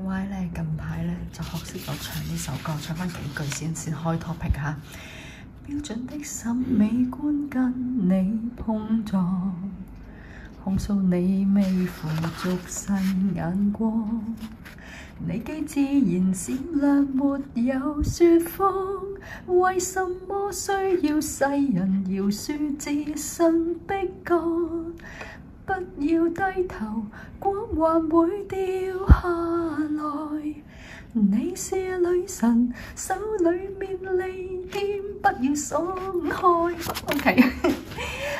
Y 咧近排咧就學識咗唱呢首歌，唱翻幾句先開 topic 嚇。標準的審美觀跟你碰撞，控訴你未負俗世眼光。你既自然善良，沒有説謊，為什麼需要世人饒恕自信逼降？不要低頭，光環會掉下來。你是女神，手裏面利劍不要鬆開。OK，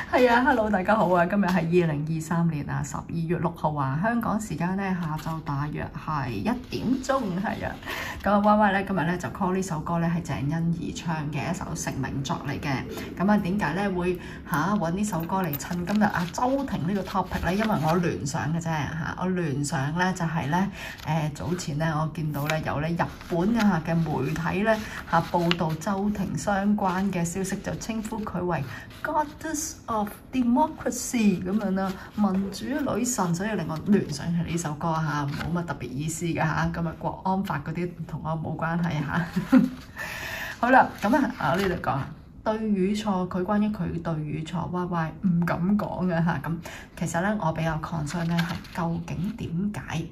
係啊 ，Hello， 大家好啊！今日係2023年啊12月6號啊，香港時間咧下晝大約係1點鐘，係啊。咁啊 Y Y 咧今日咧就 call 呢首歌咧係鄭欣宜唱嘅一首成名作嚟嘅。咁啊點解咧會揾呢首歌嚟襯今日啊周庭呢個 topic 咧？因為我聯想嘅啫嚇，我聯想咧就係咧早前咧我見到咧有咧日本嘅媒體咧報導周庭相關嘅消息，就稱呼佢為 Goddess of Democracy 咁樣啦，民主女神，所以令我聯想起呢首歌嚇，冇乜特別意思嘅嚇。今日國安法嗰啲同我冇關係嚇。好啦，咁啊呢度講對與錯，佢關於佢對與錯 Y Y 唔敢講嘅嚇。咁其實咧我比較 concern 咧係究竟點解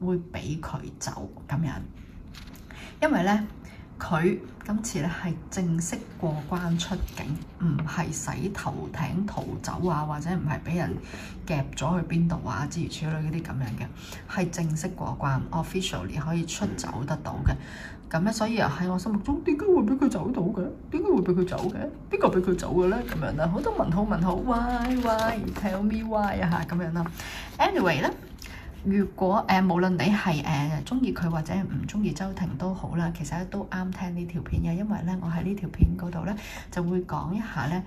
會俾佢走咁樣？因為咧佢今次咧係正式過關出境，唔係洗頭艇逃走啊，或者唔係俾人夾咗去邊度啊，諸如此類嗰啲咁樣嘅，係正式過關 officially 可以出走得到嘅。咁咧，所以喺我心目中，點解會俾佢走到嘅？點解會俾佢走嘅？邊個俾佢走嘅咧？咁樣啦，好多問號 ，why tell me why 啊嚇咁樣啦。Anyway 咧。如果無論你係鍾意佢或者唔鍾意周庭都好啦，其實都啱聽呢條片嘅，因為咧我喺呢條片嗰度咧就會講一下咧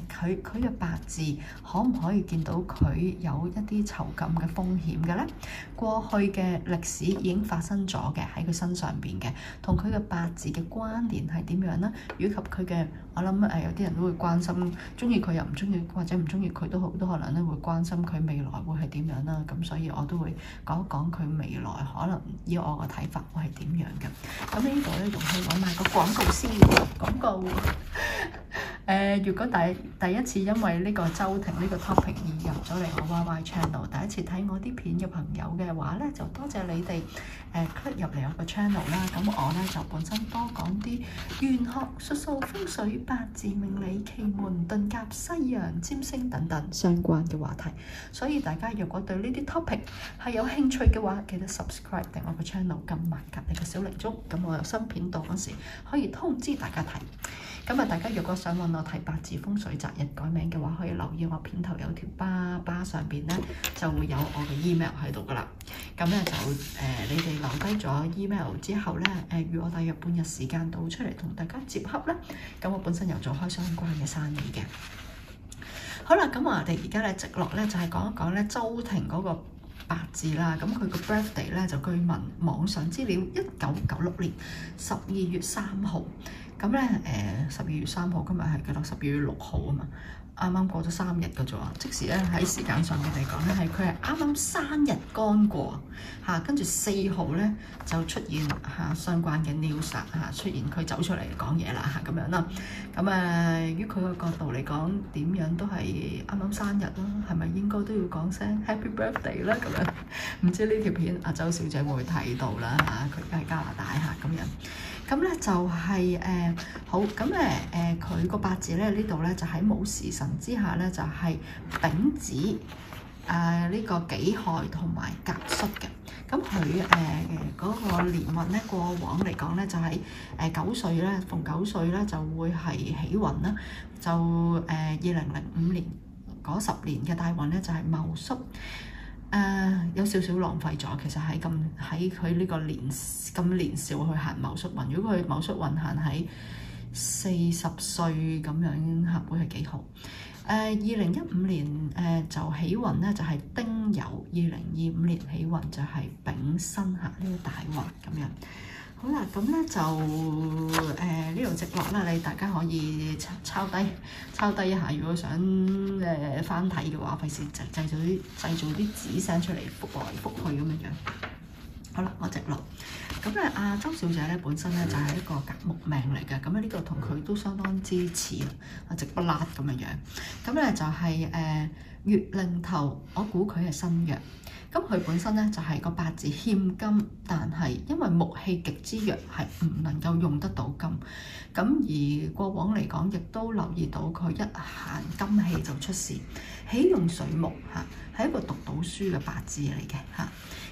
佢嘅八字可唔可以見到佢有一啲囚禁嘅風險嘅咧？過去嘅歷史已經發生咗嘅喺佢身上邊嘅，同佢嘅八字嘅關聯係點樣啦？以及佢嘅我諗有啲人都會關心，鍾意佢又唔鍾意，或者唔鍾意佢都可能咧會關心佢未來會係點樣啦。咁所以我都會講一講佢未來可能以我個睇法會係點樣嘅。咁呢度咧容許揾埋個廣告先，廣告。如果第一次因為呢個周庭呢個 topic 而入咗嚟我 Y Y channel， 第一次睇我啲片嘅朋友嘅話咧，就多謝你哋click 入嚟我個 channel 啦。咁我咧就本身多講啲玄學、術數、風水、八字、命理、奇門遁甲、西洋占星等等相關嘅話題。所以大家如果對呢啲 topic 係有興趣嘅話，記得 subscribe 定我個 channel， 撳埋隔離嘅小鈴鐘，咁我有新片到嗰時可以通知大家睇。咁啊，大家如果想揾我睇八字風水擇日改名嘅話，可以留意我片頭有條巴上邊咧就會有我嘅 email 喺度噶啦。咁咧就你哋留低咗 email 之後咧，預我大約半日時間到出嚟同大家接洽啦。咁我本身又做開相關嘅生意嘅。好啦，咁我哋而家咧直落咧就係講一講咧周庭嗰個八字啦。咁佢個 birthday 咧就據聞網上資料1996年12月3號。咁咧12月3號今日係幾多？12月6號啊嘛，啱啱過咗3日嘅啫喎。即時咧喺時間上面嚟講咧，係佢係啱啱生日剛過嚇，跟住4號咧就出現相關嘅 news 出現佢走出嚟講嘢啦咁樣啦。咁於佢個角度嚟講，點樣都係啱啱生日啦，係咪應該都要講聲 Happy Birthday 啦咁樣？唔知呢條片阿周小姐會唔會睇到啦佢而家喺加拿大咁樣。咁咧就係好咁佢個八字咧呢度咧就喺冇時辰之下咧就係丙子呢個己亥同埋甲戌嘅。咁佢嗰個年運咧過往嚟講咧就係9歲咧，逢9歲咧就會係起運啦。就2005年嗰10年嘅大運咧就係戊戌。有少少浪費咗，其實喺佢呢個咁年少去行戊戌運，如果佢戊戌運行喺40歲咁樣會係幾好。2015年就起運咧就係丁酉，2025年起運就係丙申呢個大運咁樣。好啦，咁咧就呢度直落啦，大家可以抄低一下。如果想翻睇嘅話，費事製造啲紙聲出嚟覆來覆去咁樣。好啦，我直落。咁咧，阿周小姐咧本身咧就係一個甲木命嚟嘅，咁咧呢個同佢都相當之似啊，直不甩咁嘅樣。咁咧就係月令頭，我估佢係身弱。咁佢本身咧就係個八字欠金，但係因為木氣極之弱，係唔能夠用得到金。咁而過往嚟講，亦都留意到佢一行金氣就出事，喜用水木嚇，係一個讀到書嘅八字嚟嘅嚇。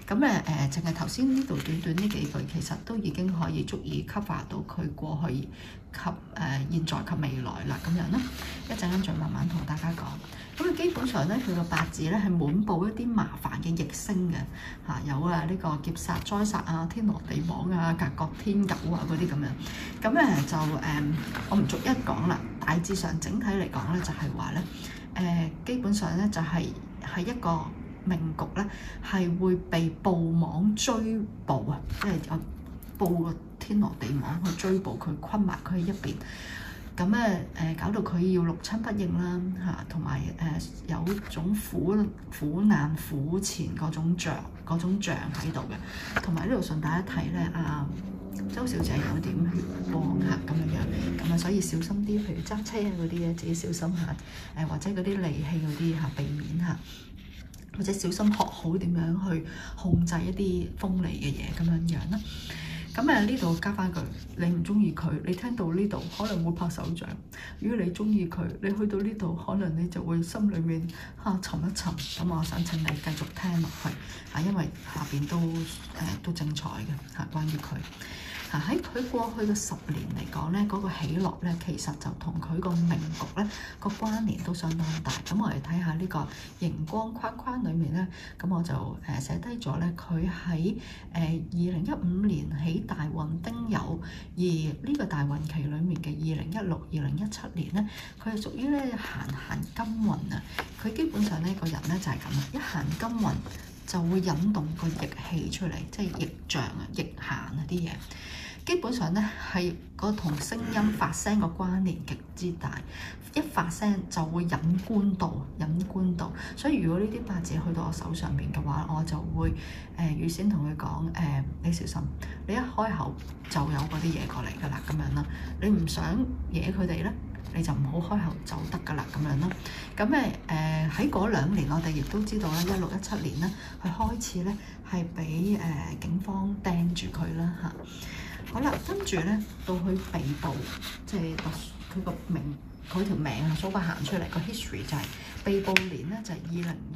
咁咧淨係頭先呢度短短呢幾句，其實都已經可以足以 cover 到佢過去及現在及未來啦咁樣啦。一陣間再慢慢同大家講。咁基本上咧，佢個八字咧係滿佈一啲麻煩嘅逆星嘅嚇，有呢個劫煞、災煞啊、天羅地網啊、隔角天狗啊嗰啲咁樣。咁咧就我唔逐一講啦。大致上整體嚟講咧，就係話咧基本上咧就係一個命局咧，係會被捕網追捕啊，即係有佈個天羅地網去追捕佢，困埋佢一邊。咁搞到佢要六親不認啦嚇，同埋有種苦難苦纏嗰種象喺度嘅，同埋呢度順帶一提咧，周小姐有點血光嚇咁樣，咁啊所以小心啲，譬如揸車啊嗰啲咧，自己小心下，或者嗰啲利器嗰啲嚇避免嚇，或者小心學好點樣去控制一啲鋒利嘅嘢咁樣啦。咁呢度加翻句，你唔中意佢，你聽到呢度可能會拍手掌；如果你中意佢，你去到呢度可能你就會心裏面沉一沉。咁我想請你繼續聽落去因為下邊都精彩嘅關於佢。喺佢過去嘅10年嚟講咧，嗰個起落咧，其實就同佢個命局咧個關聯都相當大。咁我哋睇下呢個熒光框框裏面咧，咁我就寫低咗咧，佢喺2015年起大運丁酉，而呢個大運期裏面嘅2016、2017年咧，佢係屬於咧行金運啊。佢基本上呢個人咧就係咁啦，一行金運就會引動個逆氣出嚟，即係逆象啊、逆行啊啲嘢。基本上咧係個同聲音發聲個關聯極之大，一發聲就會引官道。所以如果呢啲八字去到我手上面嘅話，我就會預先同佢講你小心，你一開口就有嗰啲嘢過嚟㗎啦，咁樣啦。你唔想惹佢哋咧，你就唔好開口就得㗎啦，咁樣啦。咁喺嗰2年，我哋亦都知道啦，16、17年咧，佢開始咧係俾警方盯住佢啦嚇。好啦，跟住咧到佢被捕，即係佢個名，佢條名啊，數法行出嚟個 history 就係被捕年咧就係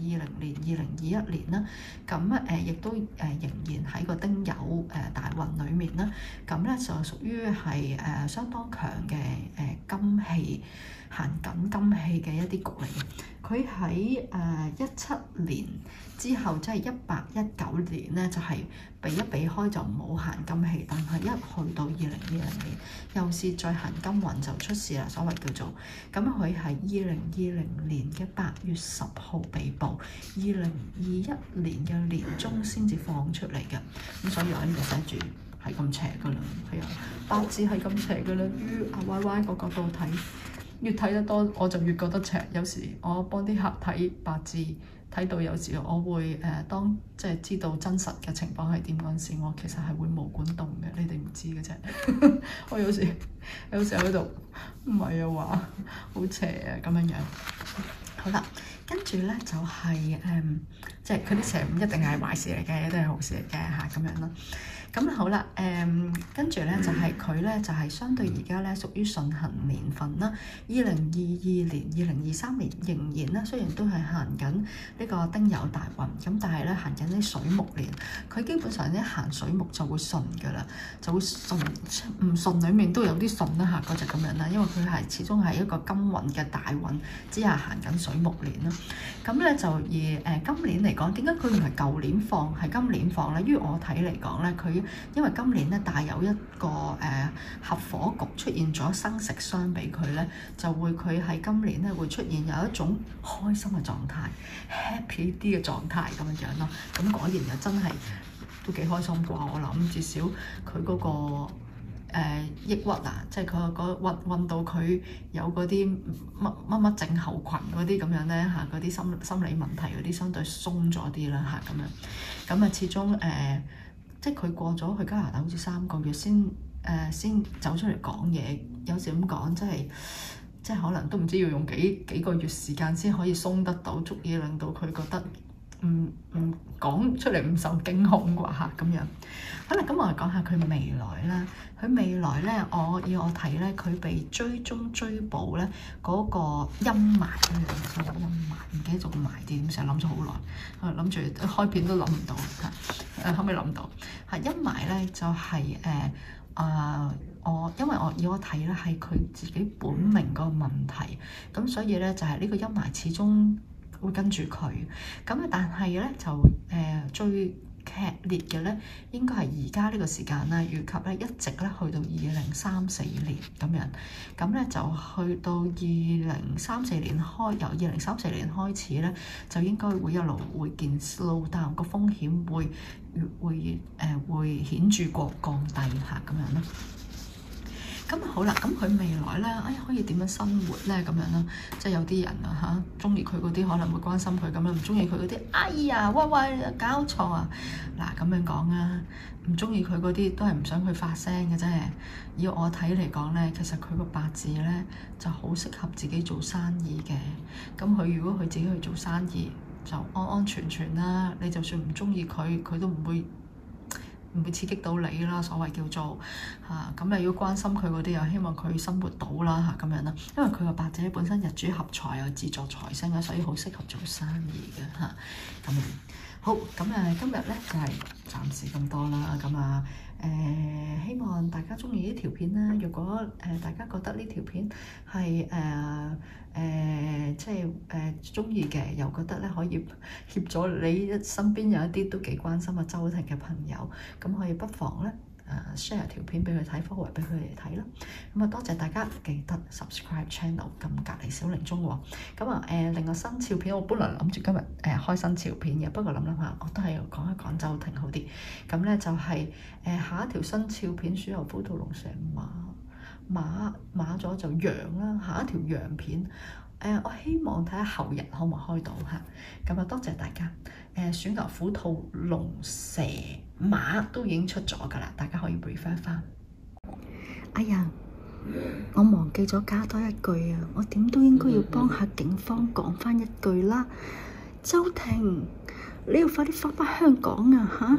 2020年、2021年啦。咁亦都仍然喺個丁酉大運裡面啦。咁咧就屬於係相當強嘅金氣行緊金氣嘅一啲局嚟嘅。佢喺17年之後，即係18、19年咧，就係避一避開就唔好行金氣，但係一去到2020年，又是再行金運就出事啦，所謂叫做咁。佢係2020年嘅8月10號被捕，2021年嘅年中先至放出嚟嘅。咁所以我呢度寫住係咁邪噶啦，係啊，八字係咁邪噶啦。於阿 YY 個角度睇，越睇得多我就越覺得邪。有時我幫啲客睇八字，睇到有時我會當即係知道真實嘅情況係點嗰陣時，我其實係會毛管動嘅，你哋唔知嘅啫。我有時喺度唔係啊話好邪啊咁樣樣。好啦，跟住咧就係即係佢啲邪唔一定係壞事嚟嘅，都係好事嚟嘅嚇咁樣咯。咁好啦，跟住咧就係佢咧就係相對而家咧屬於順行年份啦。2022年、2023年仍然咧，雖然都係行緊呢個丁酉大運，咁但係咧行緊啲水木年，佢基本上咧行水木就會順㗎啦，就會順，唔順裡面都有啲順啦嚇，嗰隻咁樣啦，因為佢係始終係一個金運嘅大運之下行緊水木年啦。咁咧就而今年嚟講，點解佢唔係舊年放，係今年放咧？於我睇嚟講咧，佢因為今年咧帶有一個合夥局出現咗生食傷俾佢咧，就會佢喺今年咧會出現有一種開心嘅狀態 ，happy 啲嘅狀態咁樣樣咯。咁果然又真係都幾開心啩，我諗至少佢嗰個抑鬱啊，即係佢嗰運到佢有嗰啲乜症候群嗰啲咁樣咧嚇，嗰啲心理問題嗰啲相對鬆咗啲啦嚇咁樣。咁啊始終即係佢過咗去加拿大好似3個月先走出嚟講嘢。有時咁講，即係可能都唔知要用幾個月時間先可以鬆得到，足以令到佢覺得唔講出嚟唔受驚恐啩嚇咁樣。好啦，咁我嚟講下佢未來啦。佢未來咧，以我睇咧，佢被追蹤追捕咧嗰個陰霾咧，陰霾唔記得咗個霾字點寫，諗咗好耐，諗住開片都諗唔到嚇，後尾諗到嚇陰霾咧就係因為以我睇咧係佢自己本命個問題，咁所以咧就係呢個陰霾始終會跟住佢，咁啊但係咧就最劇烈嘅咧應該係而家呢個時間啦，以及咧一直咧去到2034年咁樣，咁咧就去到2034年由2034年開始咧就應該會一路會見 slow down，個風險會顯著降低下咁樣咯。咁好啦，咁佢未來咧，可以點樣生活咧？咁樣啦，即係有啲人啊中意佢嗰啲可能會關心佢咁樣，唔中意佢嗰啲，哎呀，喂，搞錯啊！嗱，咁樣講啊，唔中意佢嗰啲都係唔想佢發聲嘅啫。以我睇嚟講咧，其實佢個八字咧就好適合自己做生意嘅。咁佢如果佢自己去做生意，就安安全全啦。你就算唔中意佢，佢都唔會刺激到你啦，所謂叫做咁你要關心佢嗰啲，又希望佢生活到啦咁樣啦。因為佢個八字本身日主合財又自助財星啊，所以好適合做生意嘅咁樣。好，咁今日咧就係暫時咁多啦。咁希望大家中意呢條片啦。如果大家覺得呢條片係即係中意嘅，又覺得咧可以協助你身邊有一啲都幾關心阿周庭嘅朋友，咁可以不妨咧share 條片俾佢睇 ，forward 俾佢哋睇啦。咁多謝大家，記得 subscribe channel，撳隔離小鈴鐘喎。咁另外生肖片，我本來諗住今日開生肖片嘅，不過諗下，我都係講一講周庭好啲。咁咧就係下一條生肖片，鼠牛虎兔龍蛇馬咗就羊啦，下一條羊片。我希望睇下後日可唔可以開到嚇。咁多謝大家。鼠牛虎兔龍蛇馬都已經出咗㗎啦，大家可以 refer 翻。哎呀，我忘記咗加多一句啊！我點都應該要幫下警方講翻一句啦。周庭，你要快啲翻香港啊嚇！